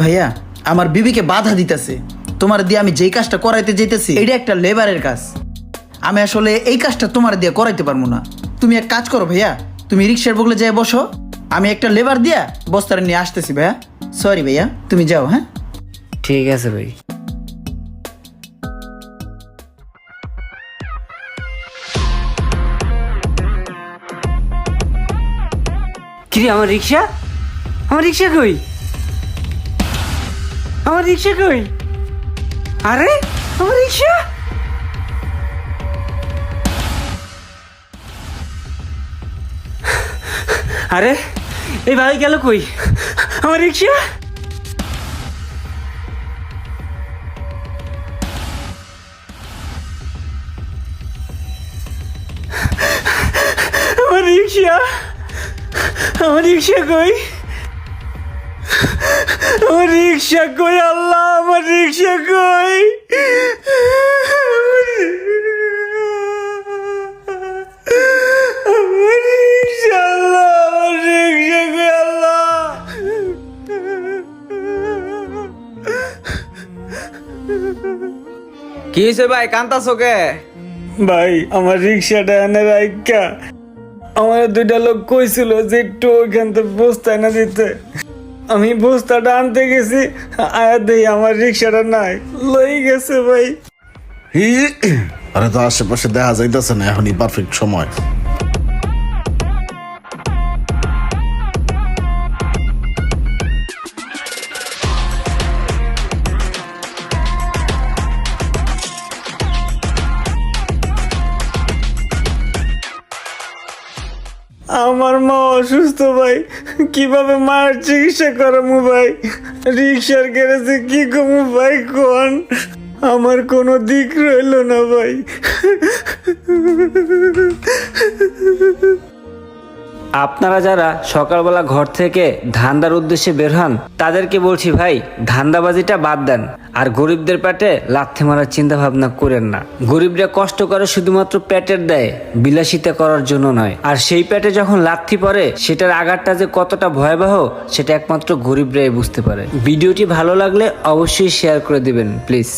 ভাইয়া আমার বিবিকে বাধা দিতেছে, তোমার দিয়ে আমি যেই কাজটা করাইতে যেতেছি এটা একটা লেবারের কাজ। আমি আসলে এই কাজটা তোমার দিয়ে করাইতে পারবো না। তুমি এক কাজ করো ভাইয়া, তুমি রিক্সার বগলে যেয়ে বসো, আমি একটা লেবার দিয়া বস্তাটা নিয়ে আসতেছি ভাইয়া। সরি ভাইয়া, তুমি যাও। হ্যাঁ ঠিক আছে ভাই। কিরে আমার রিক্সা, আমার রিক্সা কই, আমার রিক্সা কই? আরে আমার রিক্সা, আরে এই ভাই গেল কই? আমার রিক্সা, আমার রিক্সা, আমার রিক্সা কই? আমার রিক্সা কই আল্লাহ, আমার রিক্সা কই? আমার রিক্সা আল্লাহ, আমার রিক্সা কই আল্লাহ? কি হয়েছে ভাই, কান্তাছো কে? ভাই আমার রিক্সাটা এনে রাইকা আমার দুইটা লোক কইছিল যে একটু ওইখান থেকে বস্তা এনে দিতে। আমি বস্তাটা আনতে গেছি, আয়া দেই আমার রিক্সাটা নাই, লই গেছে ভাই। আরে তো আশেপাশে দেখা যাইতেছে না, এখনই পারফেক্ট সময়। আমার মা অসুস্থ ভাই, কিভাবে মায়ের চিকিৎসা করামু ভাই? রিক্সার গ্যারেজে কি কমু ভাই কোন? আমার কোনো দিক রইল না ভাই। আপনারা যারা সকালবেলা ঘর থেকে ধান্দার উদ্দেশ্যে বের হন তাদেরকে বলছি ভাই, ধান্দাবাজিটা বাদ দেন আর গরিবদের পেটে লাথি মারার চিন্তা ভাবনা করেন না। গরিবরা কষ্ট করে শুধুমাত্র পেটের দেয়, বিলাসিতা করার জন্য নয়। আর সেই পেটে যখন লাথি পড়ে সেটার আঘাতটা যে কতটা ভয়াবহ সেটা একমাত্র গরিবরাই বুঝতে পারে। ভিডিওটি ভালো লাগলে অবশ্যই শেয়ার করে দিবেন প্লিজ।